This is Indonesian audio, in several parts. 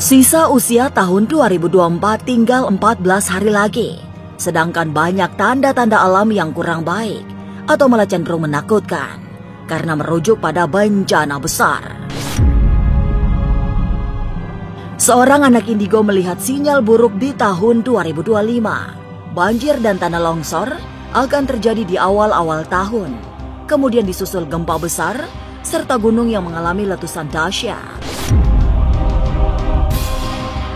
Sisa usia tahun 2024 tinggal 14 hari lagi. Sedangkan banyak tanda-tanda alam yang kurang baik atau malah cenderung menakutkan karena merujuk pada bencana besar. Seorang anak indigo melihat sinyal buruk di tahun 2025. Banjir dan tanah longsor akan terjadi di awal-awal tahun. Kemudian disusul gempa besar serta gunung yang mengalami letusan dahsyat.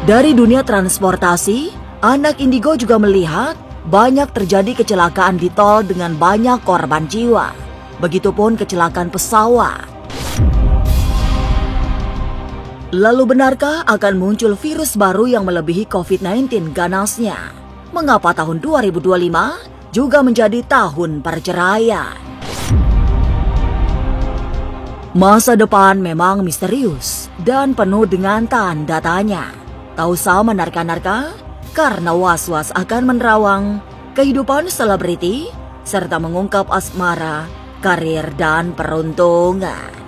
Dari dunia transportasi, anak indigo juga melihat banyak terjadi kecelakaan di tol dengan banyak korban jiwa. Begitupun kecelakaan pesawat. Lalu benarkah akan muncul virus baru yang melebihi COVID-19 ganasnya? Mengapa tahun 2025 juga menjadi tahun perceraian? Masa depan memang misterius dan penuh dengan tanda tanya. Tak usah menerka-nerka karena was-was akan menerawang kehidupan selebriti serta mengungkap asmara, karir, dan peruntungan.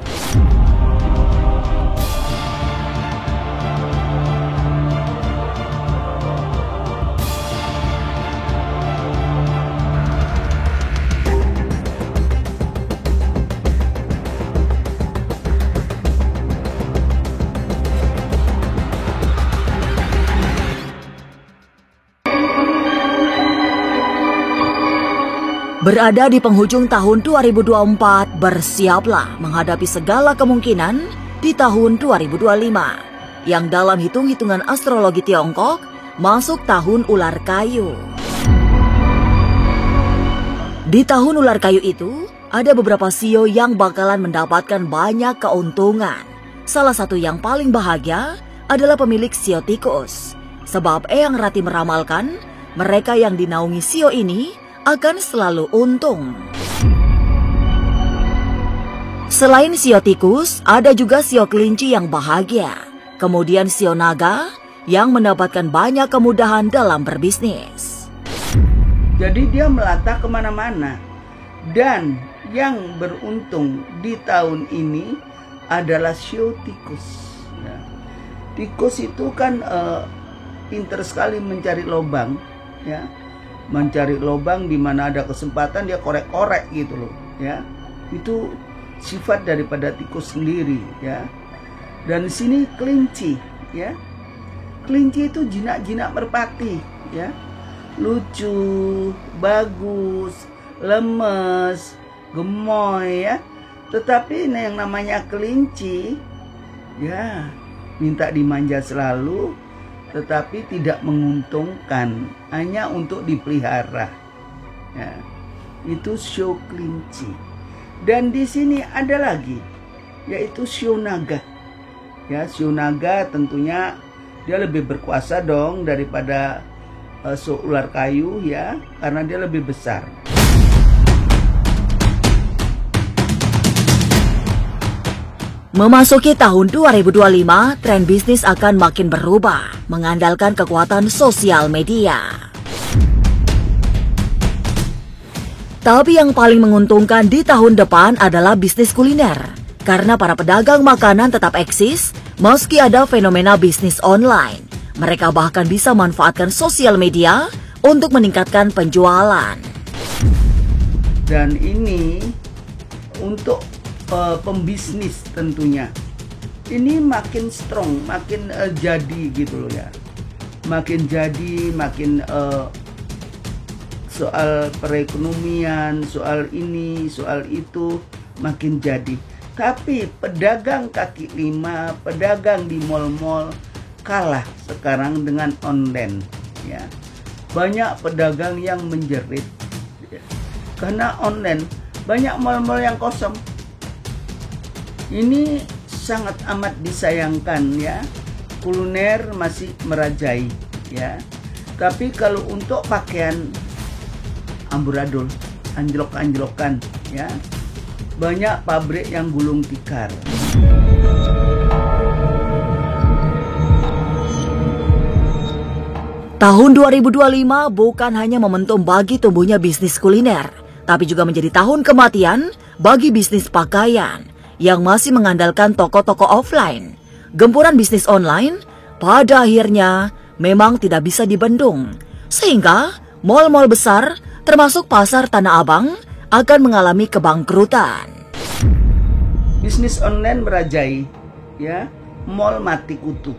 Berada di penghujung tahun 2024, bersiaplah menghadapi segala kemungkinan di tahun 2025 yang dalam hitung-hitungan astrologi Tiongkok masuk tahun ular kayu. Di tahun ular kayu itu, ada beberapa shio yang bakalan mendapatkan banyak keuntungan. Salah satu yang paling bahagia adalah pemilik shio tikus. Sebab Eyang Rati meramalkan, mereka yang dinaungi shio ini akan selalu untung. Selain shio tikus, ada juga shio kelinci yang bahagia. Kemudian shio naga yang mendapatkan banyak kemudahan dalam berbisnis. Jadi dia melata kemana-mana. Dan yang beruntung di tahun ini adalah shio tikus. Ya. Tikus itu kan pinter sekali mencari lubang, ya. Mencari lubang di mana ada kesempatan dia korek-korek gitu loh, ya. Itu sifat daripada tikus sendiri, ya. Dan di sini kelinci, ya. Kelinci itu jinak-jinak merpati, ya. Lucu, bagus, lemes, gemoy, ya. Tetapi yang namanya kelinci, ya, minta dimanja selalu, tetapi tidak menguntungkan, hanya untuk dipelihara. Ya, itu shio kelinci. Dan di sini ada lagi, yaitu shio naga. Ya, shio naga tentunya dia lebih berkuasa dong daripada shio ular kayu, ya, karena dia lebih besar. Memasuki tahun 2025, tren bisnis akan makin berubah, mengandalkan kekuatan sosial media. Tapi yang paling menguntungkan di tahun depan adalah bisnis kuliner, karena para pedagang makanan tetap eksis meski ada fenomena bisnis online. Mereka bahkan bisa manfaatkan sosial media untuk meningkatkan penjualan. Dan ini untuk pembisnis tentunya ini makin strong, makin jadi gitu loh, ya. Makin jadi, makin soal perekonomian, soal ini, soal itu makin jadi. Tapi pedagang kaki lima, pedagang di mal-mal kalah sekarang dengan online, ya. Banyak pedagang yang menjerit, ya. Karena online banyak mal-mal yang kosong. Ini sangat amat disayangkan, ya. Kuliner masih merajai, ya. Tapi kalau untuk pakaian amburadul, anjlok-anjlokan, ya. Banyak pabrik yang gulung tikar. Tahun 2025 bukan hanya momentum bagi tumbuhnya bisnis kuliner, tapi juga menjadi tahun kematian bagi bisnis pakaian yang masih mengandalkan toko-toko offline. Gempuran bisnis online pada akhirnya memang tidak bisa dibendung, sehingga mal-mal besar termasuk pasar Tanah Abang akan mengalami kebangkrutan. Bisnis online merajai, ya, mal mati kutu,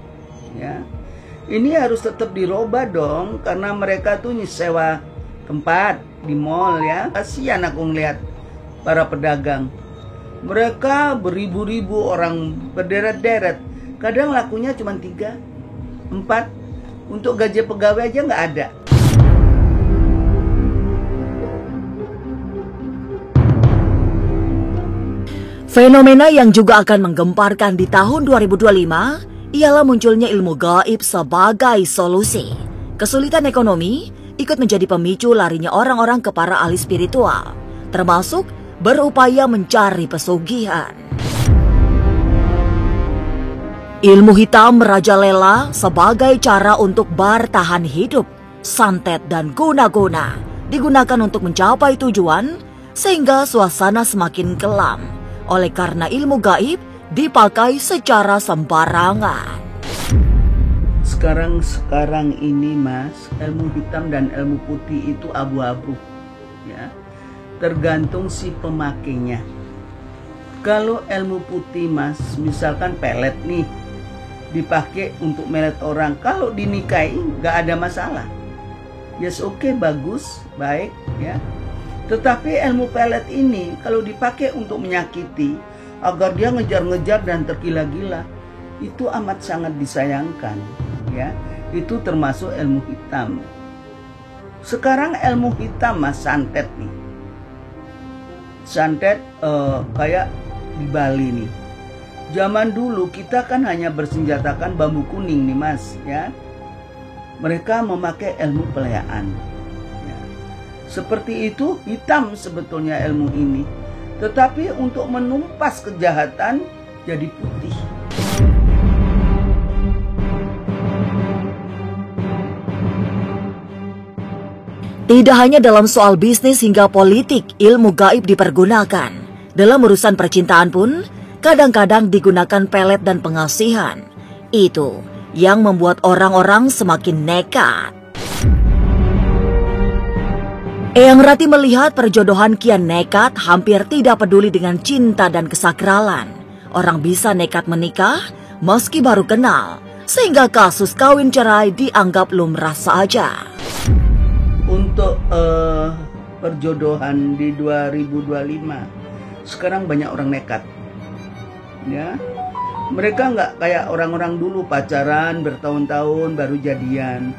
ya. Ini harus tetap dirubah dong, karena mereka tuh nyewa tempat di mall, ya. Kasihan aku ngeliat para pedagang. Mereka beribu-ribu orang berderet-deret. Kadang lakunya cuma 3, 4. Untuk gaji pegawai aja nggak ada. Fenomena yang juga akan menggemparkan di tahun 2025 ialah munculnya ilmu gaib sebagai solusi. Kesulitan ekonomi ikut menjadi pemicu larinya orang-orang ke para ahli spiritual, termasuk berupaya mencari pesugihan. Ilmu hitam merajalela sebagai cara untuk bertahan hidup. Santet dan guna-guna digunakan untuk mencapai tujuan sehingga suasana semakin kelam. Oleh karena ilmu gaib dipakai secara sembarangan. Sekarang ini Mas, ilmu hitam dan ilmu putih itu abu-abu, ya. Tergantung si pemakainya. Kalau ilmu putih Mas, misalkan pelet nih, dipakai untuk melet orang, kalau dinikahi nggak ada masalah. Yes, oke, bagus, baik, ya. Tetapi ilmu pelet ini kalau dipakai untuk menyakiti, agar dia ngejar-ngejar dan tergila-gila, itu amat sangat disayangkan, ya. Itu termasuk ilmu hitam. Sekarang ilmu hitam Mas, santet nih. Santet kayak di Bali nih. Zaman dulu kita kan hanya bersenjatakan bambu kuning nih Mas, ya. Mereka memakai ilmu pelayaan, ya. Seperti itu hitam sebetulnya ilmu ini. Tetapi untuk menumpas kejahatan jadi putih. Tidak hanya dalam soal bisnis hingga politik, ilmu gaib dipergunakan. Dalam urusan percintaan pun, kadang-kadang digunakan pelet dan pengasihan. Itu yang membuat orang-orang semakin nekat. Eyang Rati melihat perjodohan kian nekat, hampir tidak peduli dengan cinta dan kesakralan. Orang bisa nekat menikah meski baru kenal, sehingga kasus kawin cerai dianggap lumrah saja. Untuk perjodohan di 2025, sekarang banyak orang nekat, ya. Mereka nggak kayak orang-orang dulu pacaran bertahun-tahun baru jadian.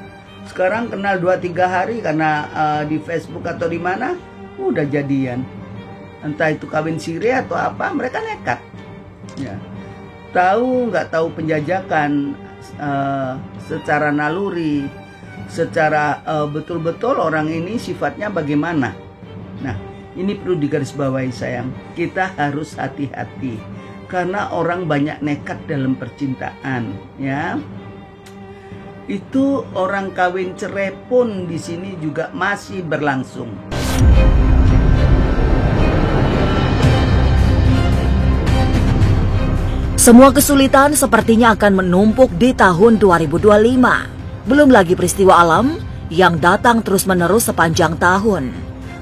Sekarang kenal 2-3 hari karena di Facebook atau di mana udah jadian. Entah itu kawin siri atau apa, mereka nekat, ya. Nggak tahu penjajakan secara naluri, secara betul-betul orang ini sifatnya bagaimana. Nah, ini perlu digarisbawahi sayang. Kita harus hati-hati karena orang banyak nekat dalam percintaan, ya. Itu orang kawin cerai pun di sini juga masih berlangsung. Semua kesulitan sepertinya akan menumpuk di tahun 2025. Belum lagi peristiwa alam yang datang terus-menerus sepanjang tahun.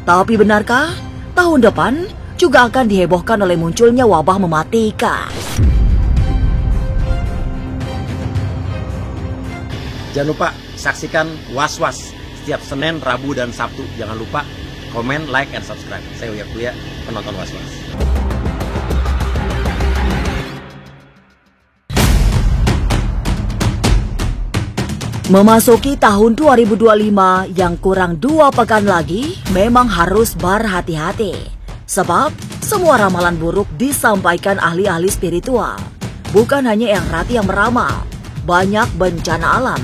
Tapi benarkah tahun depan juga akan dihebohkan oleh munculnya wabah mematikan? Jangan lupa saksikan Was-Was setiap Senin, Rabu, dan Sabtu. Jangan lupa komen, like, and subscribe. Saya Uya Kuya, penonton Was-Was. Memasuki tahun 2025 yang kurang 2 pekan lagi, memang harus berhati-hati. Sebab semua ramalan buruk disampaikan ahli-ahli spiritual. Bukan hanya Eyang Rati yang meramal, banyak bencana alam.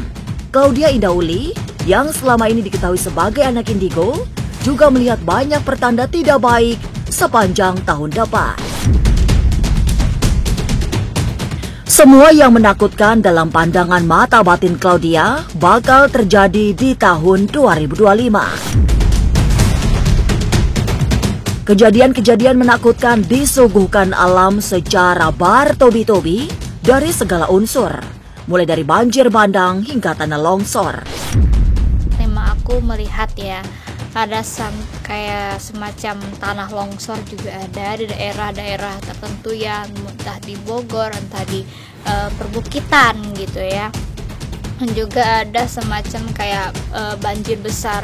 Claudia Indauli yang selama ini diketahui sebagai anak indigo juga melihat banyak pertanda tidak baik sepanjang tahun depan. Semua yang menakutkan dalam pandangan mata batin Claudia bakal terjadi di tahun 2025. Kejadian-kejadian menakutkan disuguhkan alam secara bertobi-tobi dari segala unsur. mulai dari banjir bandang hingga tanah longsor. Tema aku melihat ya, ada kayak semacam tanah longsor juga ada di daerah-daerah tertentu ya, entah di Bogor, entah di perbukitan gitu ya. Dan juga ada semacam kayak banjir besar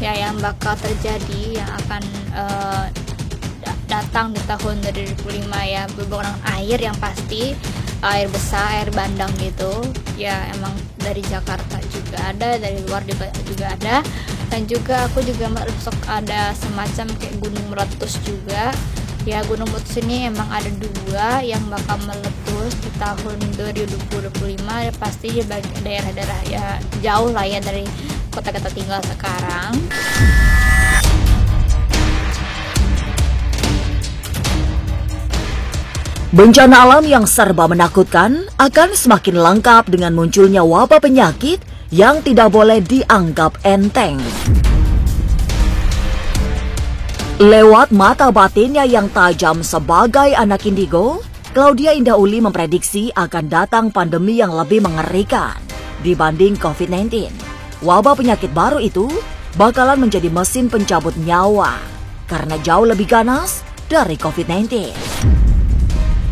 ya yang bakal terjadi, yang akan datang di tahun 2025 ya, berhubungan air yang pasti, air besar, air bandang gitu ya. Emang dari Jakarta juga ada, dari luar juga ada. Dan juga aku juga masuk ada semacam kayak gunung meletus juga ya. Gunung meletus ini emang ada 2 yang bakal meletus di tahun 2025 pasti di daerah-daerah ya jauh lah ya dari kota kita tinggal sekarang. Bencana alam yang serba menakutkan akan semakin lengkap dengan munculnya wabah penyakit yang tidak boleh dianggap enteng. Lewat mata batinnya yang tajam sebagai anak indigo, Claudia Indah Uli memprediksi akan datang pandemi yang lebih mengerikan dibanding COVID-19. Wabah penyakit baru itu bakalan menjadi mesin pencabut nyawa karena jauh lebih ganas dari COVID-19.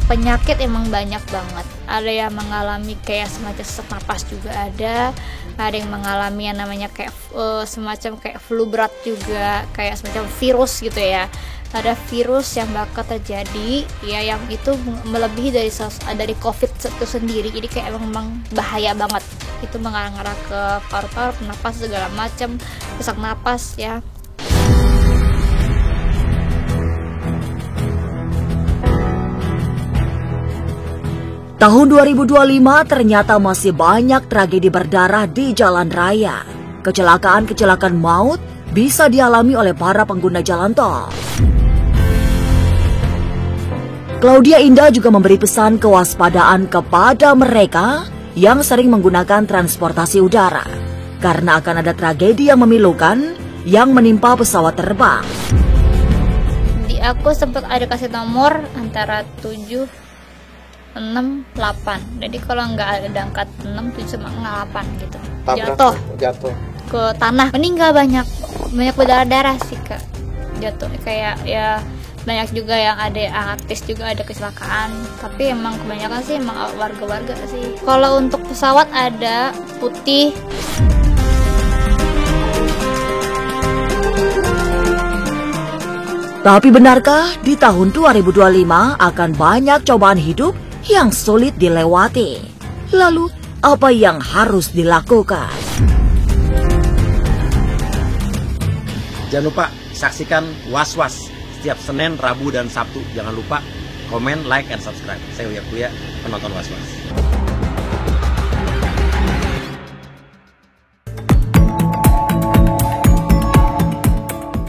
Penyakit emang banyak banget. Ada yang mengalami kayak semacam sesak napas juga ada yang mengalami yang namanya kayak semacam kayak flu berat juga, kayak semacam virus gitu ya. Ada virus yang bakal terjadi ya, yang itu melebihi dari COVID itu sendiri. Jadi kayak emang bahaya banget. Itu mengarah-arah ke paru-paru, napas segala macam, sesak napas ya. Tahun 2025 ternyata masih banyak tragedi berdarah di jalan raya. Kecelakaan-kecelakaan maut bisa dialami oleh para pengguna jalan tol. Claudia Indah juga memberi pesan kewaspadaan kepada mereka yang sering menggunakan transportasi udara, karena akan ada tragedi yang memilukan yang menimpa pesawat terbang. Di aku sempat ada kasih nomor antara 7, 6, 8. Jadi kalau nggak ada angka 6, 7 sama 8 gitu. Jatuh ke tanah, meninggal banyak berdarah-darah sih Kak. Jatuh kayak ya, banyak juga yang ada artis juga ada kecelakaan, tapi emang kebanyakan sih emang warga-warga sih. Kalau untuk pesawat ada putih. Tapi benarkah di tahun 2025 akan banyak cobaan hidup yang sulit dilewati? Lalu, apa yang harus dilakukan? Jangan lupa saksikan Was-Was setiap Senin, Rabu, dan Sabtu. Jangan lupa komen, like, and subscribe. Saya Uya Kuya, penonton Was-Was.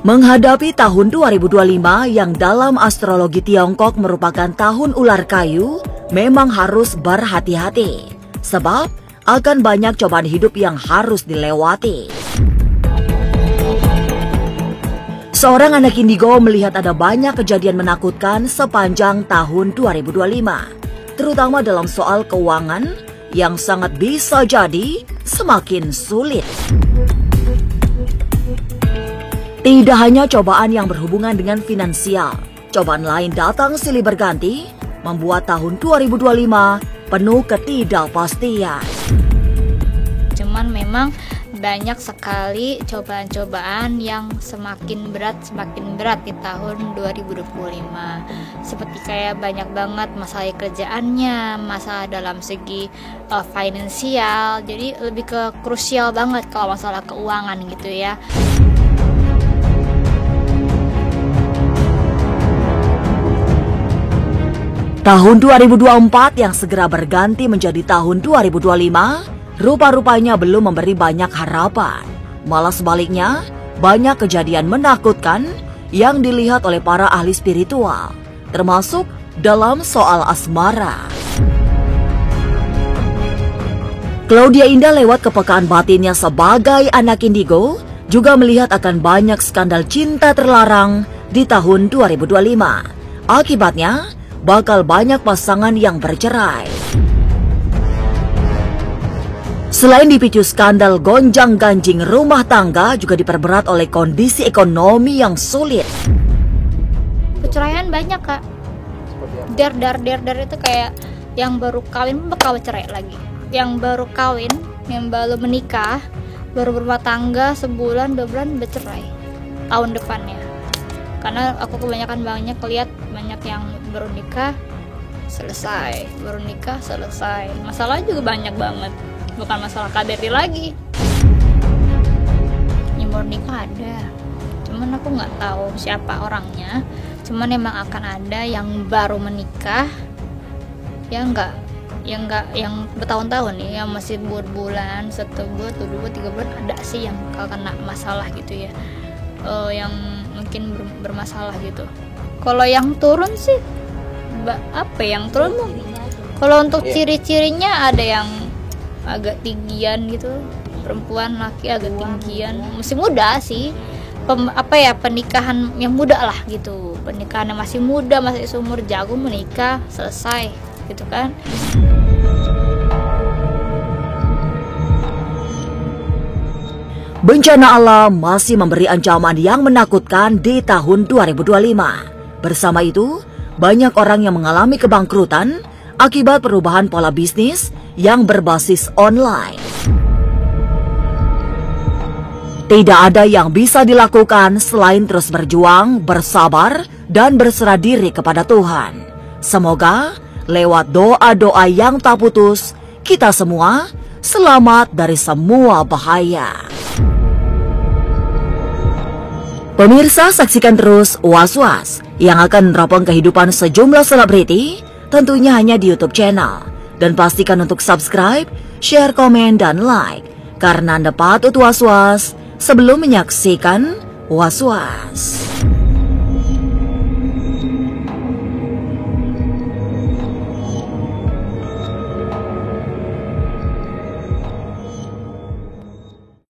Menghadapi tahun 2025 yang dalam astrologi Tiongkok merupakan tahun ular kayu, memang harus berhati-hati, sebab akan banyak cobaan hidup yang harus dilewati. Seorang anak indigo melihat ada banyak kejadian menakutkan sepanjang tahun 2025, terutama dalam soal keuangan yang sangat bisa jadi semakin sulit. Tidak hanya cobaan yang berhubungan dengan finansial, cobaan lain datang silih berganti, membuat tahun 2025 penuh ketidakpastian. Cuman memang banyak sekali cobaan-cobaan yang semakin berat di tahun 2025. Seperti kayak banyak banget masalah kerjaannya, masalah dalam segi finansial. Jadi lebih ke krusial banget kalau masalah keuangan gitu ya. Tahun 2024 yang segera berganti menjadi tahun 2025, rupa-rupanya belum memberi banyak harapan. Malah sebaliknya, banyak kejadian menakutkan yang dilihat oleh para ahli spiritual, termasuk dalam soal asmara. Claudia Indah lewat kepekaan batinnya sebagai anak indigo, juga melihat akan banyak skandal cinta terlarang di tahun 2025. Akibatnya, bakal banyak pasangan yang bercerai. Selain dipicu skandal gonjang-ganjing rumah tangga, juga diperberat oleh kondisi ekonomi yang sulit. Perceraian banyak, Kak. Der itu kayak yang baru kawin bakal cerai lagi. Yang baru kawin, yang baru menikah, baru berumah tangga sebulan 2 bulan bercerai tahun depannya. Karena aku kebanyakan lihat banyak yang baru nikah selesai, baru nikah selesai. Masalah juga banyak banget. Bukan masalah KBRI lagi. Yang baru nikah ada, cuman aku nggak tahu siapa orangnya. Cuman emang akan ada yang baru menikah, yang bertahun-tahun nih, yang masih berbulan, 1 bulan, 2 bulan, 3 bulan, ada sih yang kena masalah gitu ya, yang mungkin bermasalah gitu. Kalau yang turun sih, yang turun? Kalau untuk ciri-cirinya ada yang agak tinggian gitu, perempuan laki agak tinggian, masih muda sih, pernikahan yang muda lah gitu, pernikahan yang masih muda, masih seumur jagung menikah selesai gitu kan. Bencana alam masih memberi ancaman yang menakutkan di tahun 2025. Bersama itu, banyak orang yang mengalami kebangkrutan akibat perubahan pola bisnis yang berbasis online. Tidak ada yang bisa dilakukan selain terus berjuang, bersabar, dan berserah diri kepada Tuhan. Semoga lewat doa-doa yang tak putus, kita semua selamat dari semua bahaya. Pemirsa, saksikan terus Was-Was yang akan meneropong kehidupan sejumlah selebriti, tentunya hanya di YouTube channel. Dan pastikan untuk subscribe, share, komen, dan like, karena Anda patut was-was sebelum menyaksikan Was-Was.